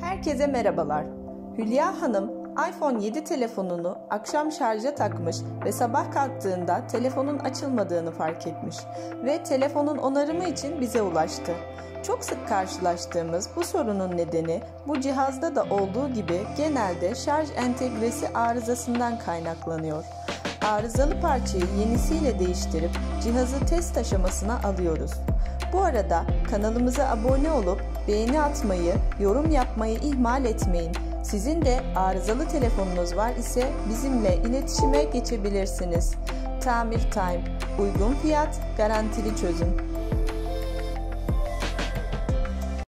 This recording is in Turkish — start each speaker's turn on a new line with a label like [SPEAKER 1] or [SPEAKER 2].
[SPEAKER 1] Herkese merhabalar. Hülya Hanım iPhone 7 telefonunu akşam şarja takmış ve sabah kalktığında telefonun açılmadığını fark etmiş ve telefonun onarımı için bize ulaştı. Çok sık karşılaştığımız bu sorunun nedeni bu cihazda da olduğu gibi genelde şarj entegresi arızasından kaynaklanıyor. Arızalı parçayı yenisiyle değiştirip cihazı test aşamasına alıyoruz. Bu arada kanalımıza abone olup beğeni atmayı, yorum yapmayı ihmal etmeyin. Sizin de arızalı telefonunuz var ise bizimle iletişime geçebilirsiniz. Tamir Time, uygun fiyat, garantili çözüm.